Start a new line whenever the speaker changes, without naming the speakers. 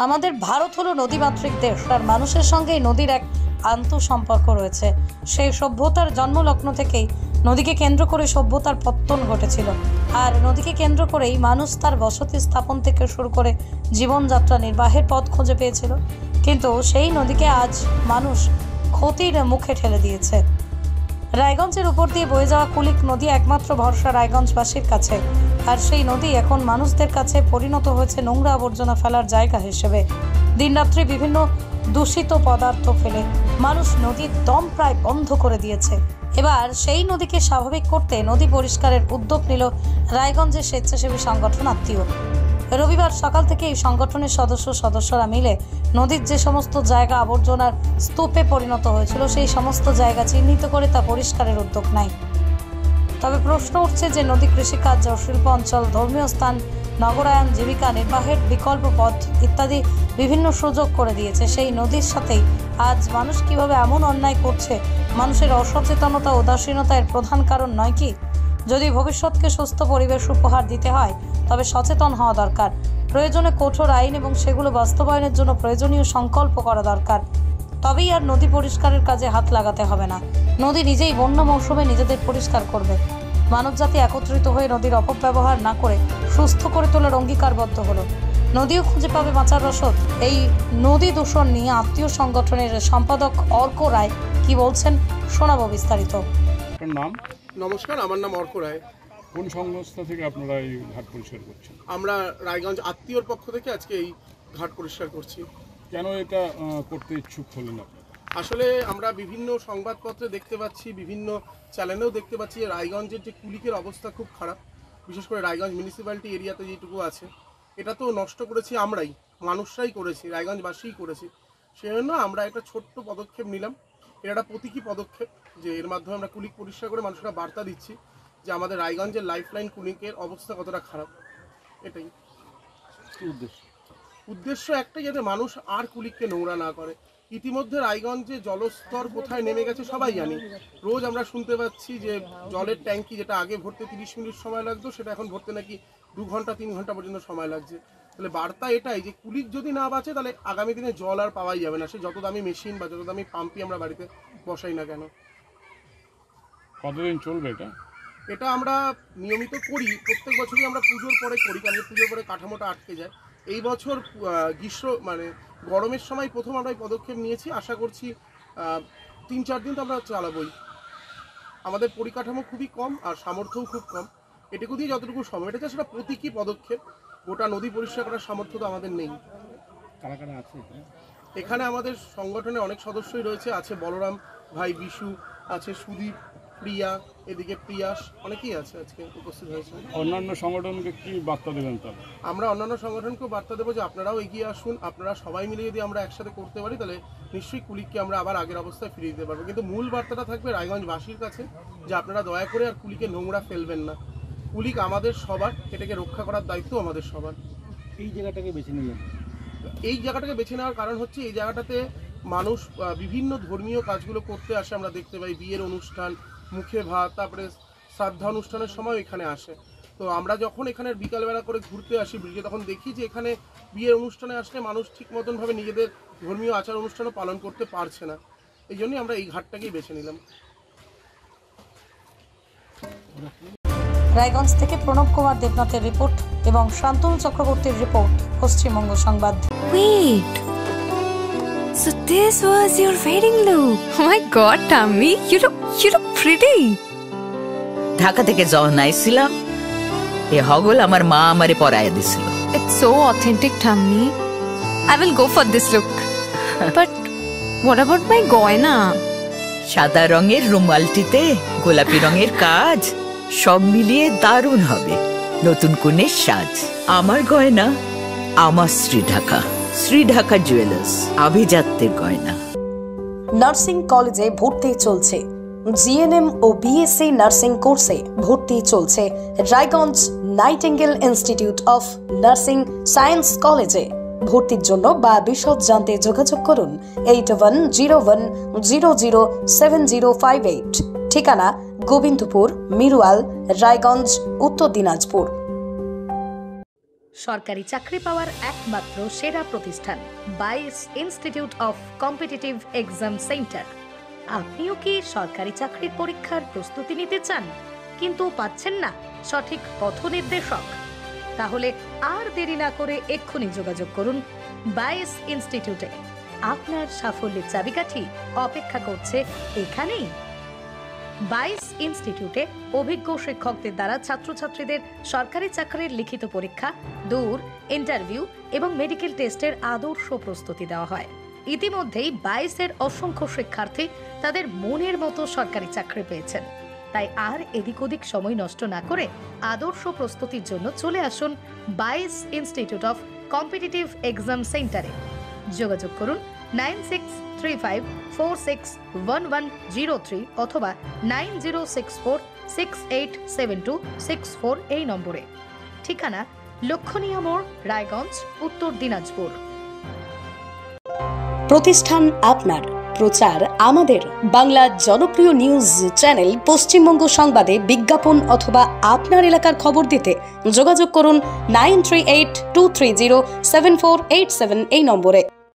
আমাদের ভারত হলো নদীমাতৃক দেশ, আর মানুষের সঙ্গে নদীর এক আন্তঃসম্পর্ক রয়েছে। সেই সভ্যতার জন্মলগ্ন থেকেই নদীকে কেন্দ্র করে সভ্যতার পত্তন ঘটেছিল, আর নদীকে কেন্দ্র করেই মানুষ তার বসতি স্থাপন থেকে শুরু করে জীবনযাত্রা নির্বাহের পথ খুঁজে পেয়েছিল। কিন্তু সেই নদীকে আজ মানুষ ক্ষতির মুখে ঠেলে দিয়েছে। রায়গঞ্জের উপর দিয়ে বয়ে যাওয়া কুলিক নদী একমাত্র ভরসা রায়গঞ্জবাসীর কাছে, আর সেই নদী এখন মানুষদের কাছে পরিণত হয়েছে নোংরা আবর্জনা ফেলার জায়গা হিসেবে। দিনরাত্রি বিভিন্ন দূষিত পদার্থ ফেলে মানুষ নদীর দম প্রায় বন্ধ করে দিয়েছে। এবার সেই নদীকে স্বাভাবিক করতে নদী পরিষ্কারের উদ্যোগ নিল রায়গঞ্জের স্বেচ্ছাসেবী সংগঠন আত্মীয়। রবিবার সকাল থেকে এই সংগঠনের সদস্যরা মিলে নদীর যে সমস্ত জায়গা আবর্জনার স্তূপে পরিণত হয়েছিল সেই সমস্ত জায়গা চিহ্নিত করে তা পরিষ্কারের উদ্যোগ নেয়। তবে প্রশ্ন উঠছে যে নদী কৃষিকাজ, শিল্প অঞ্চল, ধর্মীয় স্থান, নগরায়ন, জীবিকা নির্বাহের বিকল্প পথ ইত্যাদি বিভিন্ন সুযোগ করে দিয়েছে। সেই নদীর সাথেই আজ মানুষ কিভাবে এমন অন্যায় করছে? মানুষের অসচেতনতা, উদাসীনতা এর প্রধান কারণ নয় কি? যদি ভবিষ্যৎকে সুস্থ পরিবেশ উপহার দিতে হয় তবে সচেতন হওয়া দরকার। প্রয়োজনে কঠোর আইন এবং সেগুলো বাস্তবায়নের জন্য প্রয়োজনীয় সংকল্প করা দরকার। তবেই আর নদী পরিষ্কারের কাজে হাত লাগাতে হবে না। নদী নিজেই বন্যা মৌসুমে নিজেদের পরিষ্কার করবে। মানবজাতি একত্রিত হয়ে নদীর অপব্যবহার না করে সুস্থ করে তোলার অঙ্গীকারবদ্ধ হলো। নদীও খুঁজে পাবে বাঁচার রসদ। এই নদী দূষণ নিয়ে আত্মীয় সংগঠনের সম্পাদক অর্ক রায় কি বলছেন শোনাবো বিস্তারিত।
নাম?
নমস্কার, আমার নাম অর্ক রায়।
কোন সংস্থা থেকে আপনারা এই ঘাট পরিষ্কার করছেন?
আমরা রায়গঞ্জ আত্মীয়র পক্ষ থেকে আজকে এই ঘাট পরিষ্কার করছি।
কেন এটা করতে ইচ্ছুক হলেন আপনি?
আসলে আমরা বিভিন্ন সংবাদপত্রে দেখতে পাচ্ছি, বিভিন্ন চ্যানেলেও দেখতে পাচ্ছি যে রায়গঞ্জের যে কুলিকের অবস্থা খুব খারাপ। বিশেষ করে রায়গঞ্জ মিউনিসিপ্যালিটি এরিয়াতে যেটুকু আছে এটা তো নষ্ট করেছি আমরাই, মানুষরাই করেছি, রায়গঞ্জবাসীই করেছি। সেজন্য আমরা একটা ছোট্ট পদক্ষেপ নিলাম। এটা একটা প্রতীকী পদক্ষেপ যে এর মাধ্যমে আমরা কুলিক পরিষ্কার করে মানুষরা বার্তা দিচ্ছি যে আমাদের রায়গঞ্জের লাইফলাইন কুলিকের অবস্থা কতটা খারাপ। এটাই উদ্দেশ্য একটাই, যাতে মানুষ আর কুলিককে নোংরা না করে। ইতিমধ্যে রায়গঞ্জে জলস্তর কোথায় নেমে গেছে সবাই জানি। রোজ আমরা শুনতে পাচ্ছি যে জলের ট্যাঙ্কি যেটা আগে ভরতে 30 মিনিট সময় লাগতো সেটা এখন ভরতে নাকি 2 ঘন্টা 3 ঘন্টা পর্যন্ত সময় লাগছে। তাহলে বার্তা এটাই যে কুলিক যদি না বাঁচে তাহলে আগামী দিনে জল আর পাওয়াই যাবে না। সে যত দামি মেশিন বা যত দামি পাম্পই আমরা বাড়িতে বসাই না কেন।
কতদিন চলবে এটা?
এটা আমরা নিয়মিত করি, প্রত্যেক বছরই আমরা পুজোর পরে করি, কারণ পুজোর পরে কাঠামোটা আটকে যায়। এই বছর গ্রীষ্ম গরমের সময় প্রথম আমরা এই পদক্ষেপ নিয়েছি। আশা করছি 3-4 দিন তো আমরা চালাবই। আমাদের পরিকাঠামো খুবই কম আর সামর্থ্যও খুব কম। এটুকু দিয়ে যতটুকু সময়, এটা সেটা প্রতীকী পদক্ষেপ। গোটা নদী পরিষ্কার করার সামর্থ্য তো আমাদের নেই।
কারা কারা আছে
এখানে? আমাদের সংগঠনে অনেক সদস্যই রয়েছে। আছে বলরাম ভাই, বিশু আছে, সুদীপ, প্রিয়া, এদিকে প্রিয়াস, অনেকেই আছে আজকে উপস্থিত হয়েছে।
অন্যান্য সংগঠনকে কি বার্তা দেবেন তাহলে?
আমরা অন্যান্য সংগঠনকেও বার্তা দেবো যে আপনারাও এগিয়ে আসুন। আপনারা সবাই মিলে যদি আমরা একসাথে করতে পারি তাহলে নিশ্চয়ই কুলিককে আমরা আবার আগের অবস্থায় ফিরিয়ে দিতে পারবো। কিন্তু মূল বার্তাটা থাকবে রায়গঞ্জবাসীর কাছে যে আপনারা দয়া করে আর কুলিকে নোংরা ফেলবেন না। কুলিক আমাদের সবার, এটাকে রক্ষা করার দায়িত্ব আমাদের সবার।
এই জায়গাটাকে বেছে নিলেন?
এই জায়গাটাকে বেছে নেওয়ার কারণ হচ্ছে এই জায়গাটাতে মানুষ বিভিন্ন ধর্মীয় কাজগুলো করতে আসে। আমরা দেখতে পাই বিয়ের অনুষ্ঠান, মুখে ভাত, তারপরে শ্রাদ্ধা অনুষ্ঠানের সময় এখানে আসে। তো আমরা যখন এখানে বিকালবেলা করে ঘুরতে আসি ব্রিজে, তখন দেখি যে এখানে বিয়ের অনুষ্ঠানে আসলে মানুষ ঠিক মতনভাবে নিজেদের ধর্মীয় আচার অনুষ্ঠানও পালন করতে পারছে না। এই জন্যই আমরা এই ঘাটটাকেই বেছে নিলাম।
রায়গঞ্জ থেকে প্রণব কুমার দেবনাথের রিপোর্ট এবং শান্তনু চক্রবর্তীর রিপোর্ট, পশ্চিমবঙ্গ সংবাদ।
Wait, so this was your wedding look? Oh my God, Tammy, you look pretty.
Dhaka থেকে যখন আইছিলাম এ হগল আমার মা আমারে পরায় দিছিল।
It's so authentic, Tammy. I will go for this look. But what about my goina?
সাদা রঙের রুমালটিতে গোলাপি রঙের কাজ, সব মিলিয়ে দারুণ হবে নতুন কনের সাজ। আমার গয়না আমার শ্রী ঢাকা জুয়েলার্স, আভিজাত্যের গয়না।
নার্সিং কলেজে ভর্তি চলছে। জিএনএম ও বিএসসি নার্সিং কোর্সে ভর্তি চলছে Raiganj nightingale institute of nursing science কলেজে। ভর্তির জন্য বা বিশদ জানতে যোগাযোগ করুন 8101007058। ঠিকানা গোবিন্দপুর, মিরুয়াল, রায়গঞ্জ, উত্তর দিনাজপুর। সরকারি চাকরি পাওয়ার একমাত্র সেরা প্রতিষ্ঠান 22 institute of competitive exam centre. আপনিও কি সরকারি চাকরির পরীক্ষার প্রস্তুতি নিতে চান কিন্তু পাচ্ছেন না সঠিক পথ নির্দেশক? তাহলে আর দেরি না করে এক্ষুনি যোগাযোগ করুন 22 ইনস্টিটিউটে। আপনার সাফল্যের চাবিকাঠি অপেক্ষা করছে এখানেই। 22 ইনস্টিটিউটে অভিজ্ঞ শিক্ষকদের দ্বারা ছাত্রছাত্রীদের সরকারি চাকরির লিখিত পরীক্ষা, দূর, ইন্টারভিউ এবং মেডিকেল টেস্টের আদর্শ প্রস্তুতি দেওয়া হয়। ইতিমধ্যেই 22-এর অসংখ্য শিক্ষার্থী তাদের মনের মতো সরকারি চাকরি পেয়েছেন। তাই আর এদিক ওদিক সময় নষ্ট না করে আদর্শ প্রস্তুতির জন্য চলে আসুন 22 ইনস্টিটিউট অফ কম্পিটিটিভ এক্সাম সেন্টারে। যোগাযোগ করুন 9635461103 অথবা 9064687264 এই নম্বরে। ঠিকানা লক্ষণীয় মোড়, রায়গঞ্জ, উত্তর দিনাজপুর।
প্রতিষ্ঠান আপনার, প্রচার আমাদের। বাংলা জনপ্রিয় নিউজ চ্যানেল পশ্চিমবঙ্গ সংবাদে বিজ্ঞাপন অথবা আপনার এলাকার খবর দিতে যোগাযোগ করুন 9382307487 এই নম্বরে।